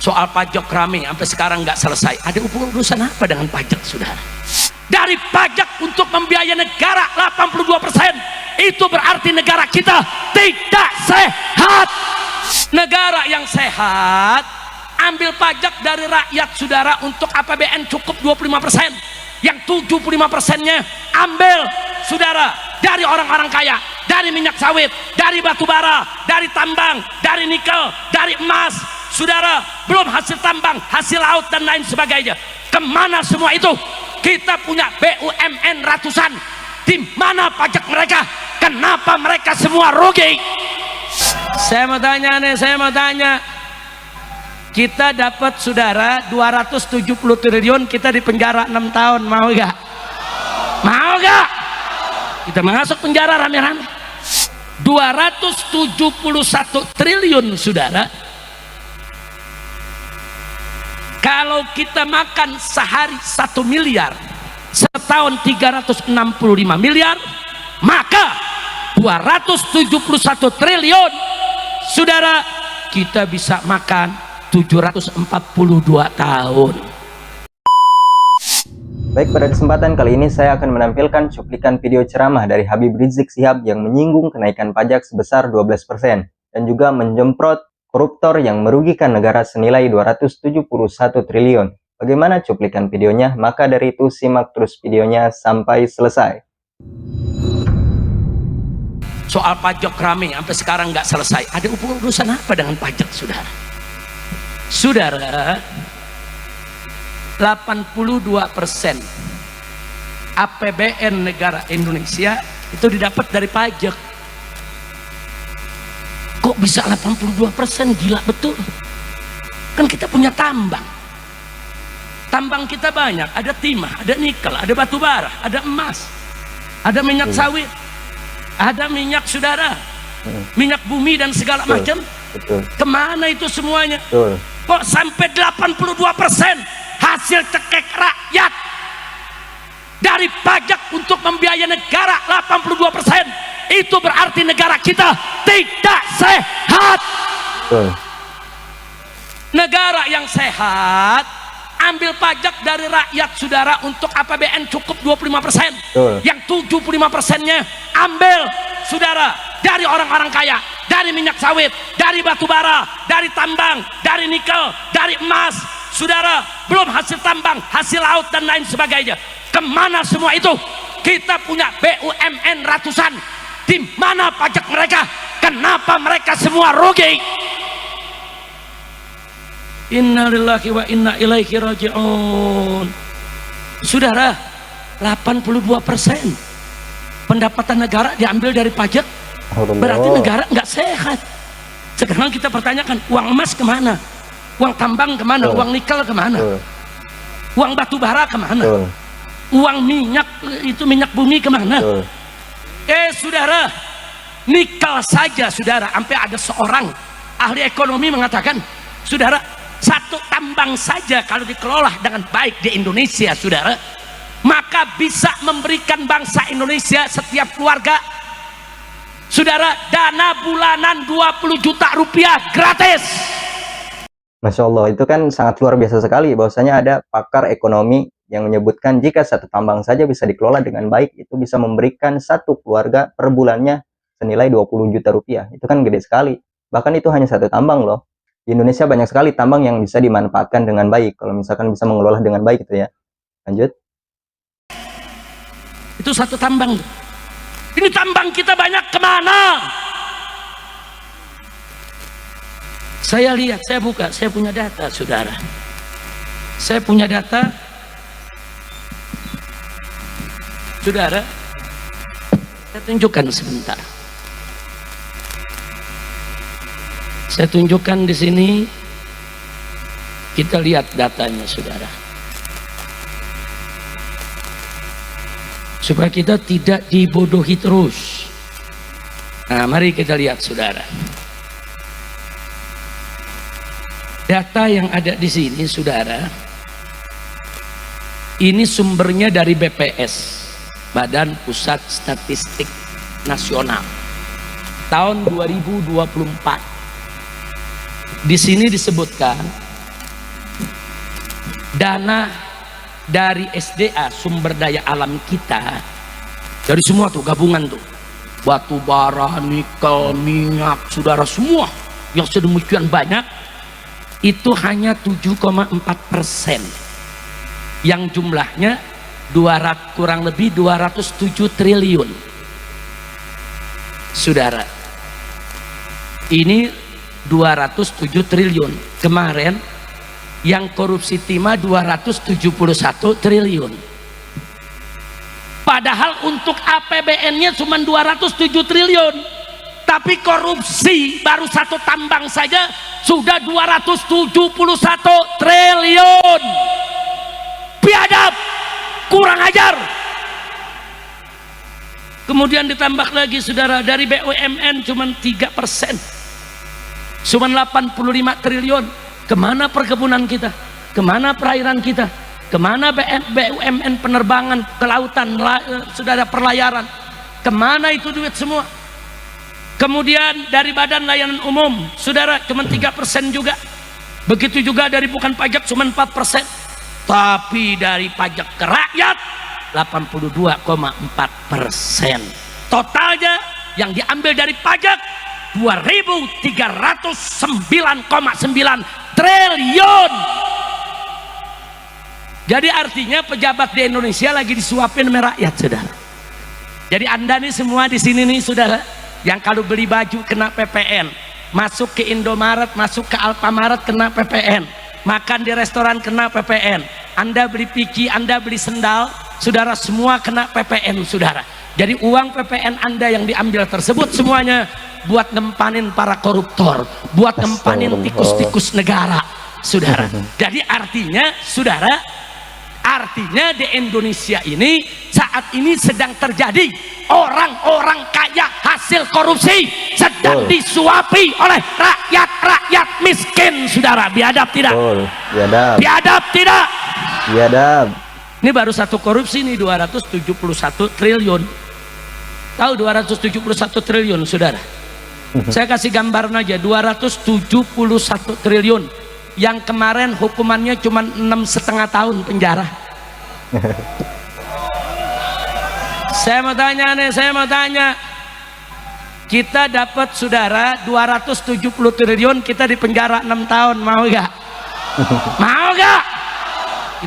Soal pajak rame sampai sekarang nggak selesai. Ada urusan apa dengan pajak, saudara? Dari pajak untuk membiayai negara 82%, itu berarti negara kita tidak sehat. Negara yang sehat ambil pajak dari rakyat, saudara, untuk APBN cukup 25%. Yang 75%-nya ambil, saudara, dari orang-orang kaya, dari minyak sawit, dari batu bara, dari tambang, dari nikel, dari emas, saudara, belum hasil tambang, hasil laut dan lain sebagainya. Kemana semua itu? Kita punya BUMN ratusan, di mana pajak mereka? Kenapa mereka semua rugi? Saya mau tanya, kita dapat, saudara, 270 triliun, kita di penjara 6 tahun, mau gak? Mau gak? Kita masuk penjara rame-rame. 271 triliun, saudara. Kalau kita makan sehari 1 miliar, setahun 365 miliar, maka 271 triliun, saudara, kita bisa makan 742 tahun. Baik, pada kesempatan kali ini saya akan menampilkan cuplikan video ceramah dari Habib Rizik Syihab yang menyinggung kenaikan pajak sebesar 12% dan juga menjemprot koruptor yang merugikan negara senilai 271 triliun. Bagaimana cuplikan videonya? Maka dari itu simak terus videonya sampai selesai. Soal pajak rame sampai sekarang nggak selesai. Ada urusan apa dengan pajak, saudara? Saudara, 82% APBN negara Indonesia itu didapat dari pajak. Kok bisa 82%? Gila betul. Kan kita punya tambang. Tambang kita banyak, ada timah, ada nikel, ada batu bara, ada emas, ada minyak sawit, ada minyak, saudara, minyak bumi dan segala macam. Kemana itu semuanya? Kok sampai 82% hasil cekek rakyat dari pajak untuk membiayai negara 82%, itu berarti negara kita tidak sehat. Negara yang sehat ambil pajak dari rakyat, saudara, untuk APBN cukup 25%. Yang 75%-nya ambil, saudara, dari orang-orang kaya, dari minyak sawit, dari batu bara, dari tambang, dari nikel, dari emas, saudara, belum hasil tambang, hasil laut dan lain sebagainya. Kemana semua itu? Kita punya BUMN ratusan, di mana pajak mereka? Kenapa mereka semua rugi? Innalillahi wa inna ilaihi raji'un. Saudara, 82% pendapatan negara diambil dari pajak, berarti negara nggak sehat. Sekarang kita pertanyakan, uang emas kemana? Uang tambang kemana? Uang nikel kemana? Uang batu bara kemana? Uang minyak, itu minyak bumi kemana? Saudara, nikel saja, saudara, sampai ada seorang ahli ekonomi mengatakan, saudara, satu tambang saja kalau dikelola dengan baik di Indonesia, saudara, maka bisa memberikan bangsa Indonesia, setiap keluarga, saudara, dana bulanan 20 juta rupiah gratis. Masya Allah, itu kan sangat luar biasa sekali. Bahwasanya ada pakar ekonomi yang menyebutkan jika satu tambang saja bisa dikelola dengan baik, itu bisa memberikan satu keluarga per bulannya senilai 20 juta rupiah. Itu kan gede sekali. Bahkan itu hanya satu tambang loh. Di Indonesia banyak sekali tambang yang bisa dimanfaatkan dengan baik, kalau misalkan bisa mengelola dengan baik gitu ya. Lanjut. Itu satu tambang. Ini tambang kita banyak kemana? Saya lihat, saya buka, saya punya data, saudara. Saya punya data, saudara. Saya tunjukkan sebentar. Saya tunjukkan di sini. Kita lihat datanya, saudara, supaya kita tidak dibodohi terus. Nah, mari kita lihat, saudara. Data yang ada di sini, saudara, ini sumbernya dari BPS, Badan Pusat Statistik Nasional, tahun 2024. Di sini disebutkan dana dari SDA, sumber daya alam kita, dari semua tuh gabungan tuh, batu bara, nikel, minyak, saudara, semua yang sedemikian banyak, itu hanya 7,4%, yang jumlahnya kurang lebih 207 triliun. Saudara, ini 207 triliun. Kemarin yang korupsi timah 271 triliun. Padahal untuk APBN-nya cuma 207 triliun. Tapi korupsi baru satu tambang saja sudah 271 triliun. Biadab, kurang ajar. Kemudian ditambah lagi saudara, dari BUMN cuma 3%, cuma 85 triliun. Kemana perkebunan kita, kemana perairan kita, kemana BUMN penerbangan, kelautan, saudara, perlayaran, kemana itu duit semua. Kemudian dari badan layanan umum saudara cuma 3% juga. Begitu juga dari bukan pajak cuma 4%. Tapi dari pajak ke rakyat 82,4%. Totalnya yang diambil dari pajak 2.309,9 triliun. Jadi artinya pejabat di Indonesia lagi disuapin sama rakyat, saudara. Jadi anda nih semua di sini nih saudara, yang kalau beli baju kena PPN, masuk ke Indomaret, masuk ke Alfamaret kena PPN, makan di restoran kena PPN, anda beli pici, anda beli sendal, saudara, semua kena PPN, saudara. Jadi uang PPN anda yang diambil tersebut semuanya buat ngempanin para koruptor, buat ngempanin tikus-tikus negara, saudara. Jadi artinya saudara, artinya di Indonesia ini saat ini sedang terjadi orang-orang kaya hasil korupsi sedang disuapi oleh rakyat miskin, saudara. Biadab tidak? Biadab. Biadab tidak? Biadab. Ini baru satu korupsi nih 271 triliun. Tahu 271 triliun, saudara? Saya kasih gambaran aja, 271 triliun. Yang kemarin hukumannya cuma 6,5 tahun penjara. Saya mau tanya nih, saya mau tanya, kita dapat saudara 270 triliun, kita di penjara 6 tahun, mau gak? Mau gak?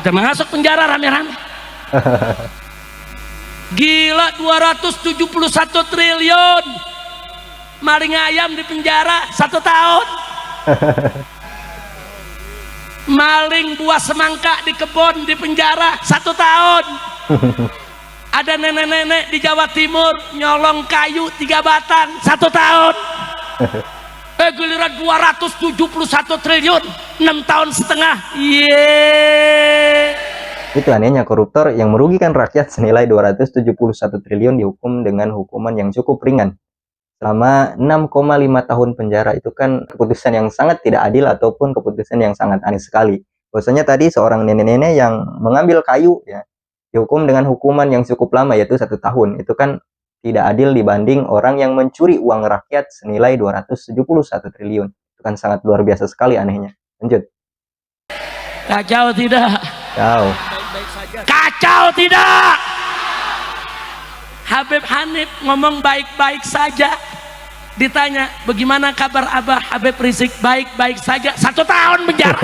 Kita masuk penjara rame-rame. Gila, 271 triliun, maling ayam di penjara 1 tahun. Maling buah semangka di kebun di penjara 1 tahun. Ada nenek-nenek di Jawa Timur nyolong kayu 3 batang 1 tahun. Giliran 271 triliun 6,5 tahun. Itu anehnya koruptor yang merugikan rakyat senilai 271 triliun dihukum dengan hukuman yang cukup ringan selama 6,5 tahun penjara. Itu kan keputusan yang sangat tidak adil ataupun keputusan yang sangat aneh sekali. Bahwasanya tadi seorang nenek-nenek yang mengambil kayu ya dihukum dengan hukuman yang cukup lama, yaitu 1 tahun. Itu kan tidak adil dibanding orang yang mencuri uang rakyat senilai 271 triliun. Itu kan sangat luar biasa sekali anehnya. Lanjut. Kacau tidak? Kacau. Kacau tidak? Habib Hanif ngomong baik-baik saja. Ditanya, bagaimana kabar Abah Habib Rizik? Baik-baik saja. 1 tahun penjara.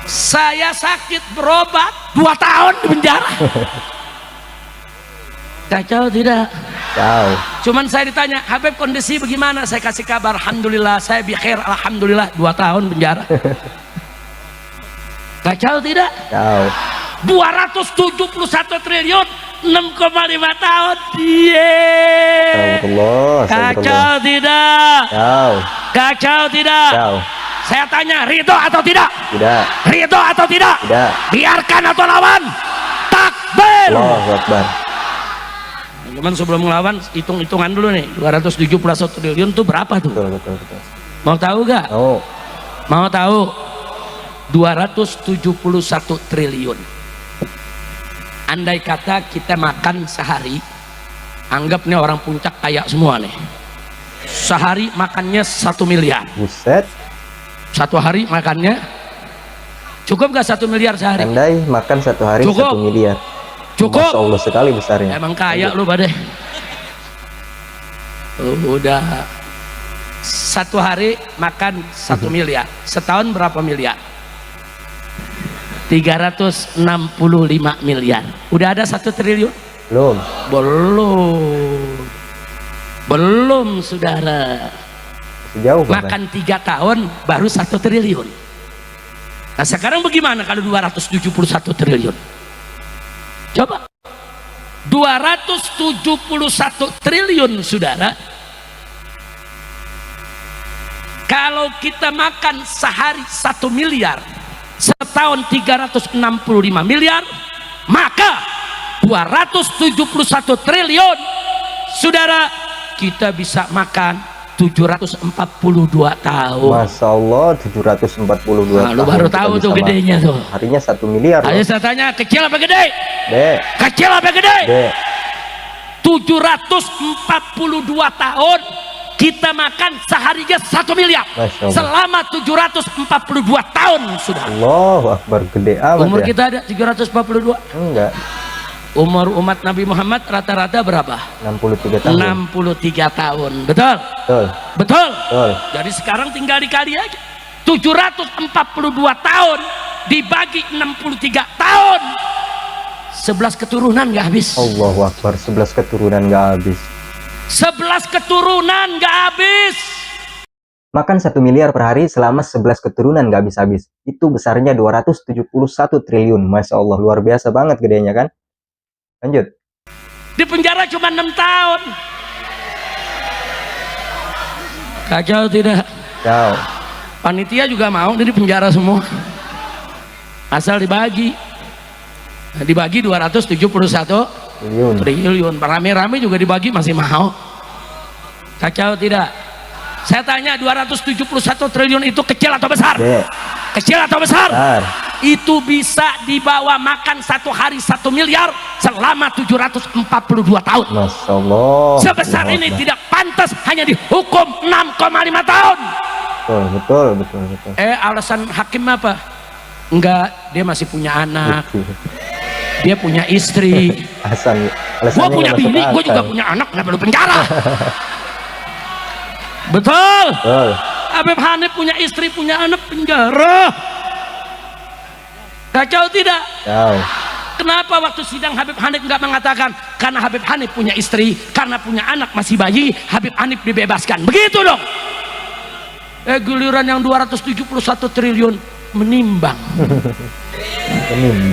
Saya sakit berobat 2 tahun di penjara. Kacau tidak? Kacau. Cuman saya ditanya, Habib kondisi bagaimana? Saya kasih kabar, alhamdulillah saya bikhair, alhamdulillah. 2 tahun penjara. Kacau tidak? Kacau. 271 triliun 6,5 tahun. Kacau tidak? Kacau. Kacau tidak? Kacau. Saya tanya, ridho atau tidak? Tidak. Ridho atau tidak? Tidak. Biarkan atau lawan? Takbir. Allahu Akbar. Cuman sebelum melawan, hitung-hitungan dulu nih, 271 triliun itu berapa tuh? Betul. Mau tahu gak? Oh. Mau tahu? 271 triliun. Andai kata kita makan sehari, anggap nih orang puncak kaya semua nih, sehari makannya 1 miliar. Buset. 1 hari makannya Cukup nggak 1 miliar sehari? Andai makan satu hari Cukup. 1 miliar. Cukup. Masya Allah sekali besarnya. Emang kaya lu pada. Udah 1 hari makan 1 miliar. Setahun berapa miliar? 365 miliar. Udah ada 1 triliun? Belum. Belum saudara. Sejauh Makan 3 tahun baru 1 triliun. Nah sekarang bagaimana kalau 271 triliun? Coba 271 triliun saudara. Kalau kita makan sehari 1 miliar, setahun 365 miliar, maka 271 triliun saudara, kita bisa makan 742 tahun. Masya Allah 742 Nah, lu baru tahu tuh gedenya tuh. Harinya 1 miliar. Ayo saya tanya, kecil apa gede? Dek. Kecil apa gede? Dek. 742 tahun kita makan seharinya 1 miliar. Masya Allah. Selama 742 tahun sudah. Allahu Akbar, gede amat. Umur ya? kita ada 742. Enggak. Umur umat Nabi Muhammad rata-rata berapa? 63 tahun. 63 tahun. Betul? Betul. Betul? Betul. Jadi sekarang tinggal dikali aja. 742 tahun dibagi 63 tahun. 11 keturunan nggak habis. Allahu Akbar, 11 keturunan nggak habis. 11 keturunan nggak habis. Makan 1 miliar per hari selama 11 keturunan nggak habis-habis. Itu besarnya 271 triliun. Masya Allah, luar biasa banget gedenya kan? Lanjut. Di penjara cuma 6 tahun. Kacau tidak? Ciao. Panitia juga mau di penjara semua. Asal dibagi. Nah, dibagi 271 triliun. Rame-rame juga dibagi masih mau. Kacau tidak? Saya tanya, 271 triliun itu kecil atau besar? Dek. Kecil atau besar? Bentar. Itu bisa dibawa makan 1 hari 1 miliar selama 742 tahun. Masya Allah. Sebesar Allahu ini Akbar. tidak pantas hanya dihukum 6,5 tahun. Betul. Alasan hakim apa? Enggak, dia masih punya anak, dia punya istri. Gua punya bini, gua juga punya anak, nggak perlu penjara. Betul. Habib Hanif punya istri, punya anak, penjara. Kacau tidak? Ciao. Kenapa waktu sidang Habib Hanif nggak mengatakan karena Habib Hanif punya istri, karena punya anak masih bayi, Habib Hanif dibebaskan? Begitu dong. Giliran yang 271 triliun menimbang.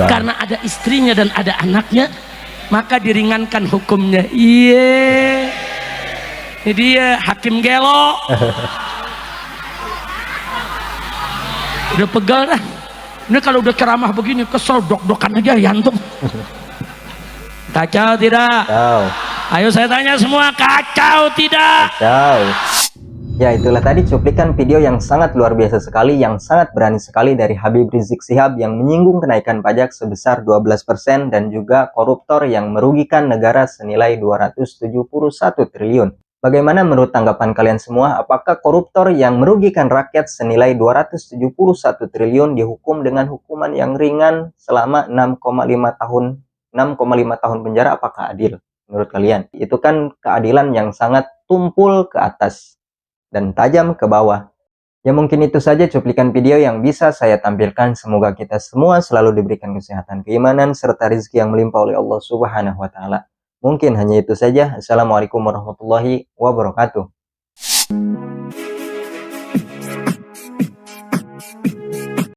Karena ada istrinya dan ada anaknya, maka diringankan hukumnya. Iya. Ini dia hakim gelo. Udah pegal dah. Ini kalau udah ceramah begini kesel, dok-dokan aja yantung. Kacau tidak? Ciao. Ayo saya tanya semua, kacau tidak? Ciao. Ya, itulah tadi cuplikan video yang sangat luar biasa sekali, yang sangat berani sekali dari Habib Rizik Syihab yang menyinggung kenaikan pajak sebesar 12% dan juga koruptor yang merugikan negara senilai 271 triliun. Bagaimana menurut tanggapan kalian semua? Apakah koruptor yang merugikan rakyat senilai 271 triliun dihukum dengan hukuman yang ringan selama 6,5 tahun penjara? Apakah adil menurut kalian? Itu kan keadilan yang sangat tumpul ke atas dan tajam ke bawah. Ya mungkin itu saja cuplikan video yang bisa saya tampilkan. Semoga kita semua selalu diberikan kesehatan, keimanan, serta rezeki yang melimpah oleh Allah Subhanahu wa Ta'ala. Mungkin hanya itu saja. Assalamualaikum warahmatullahi wabarakatuh.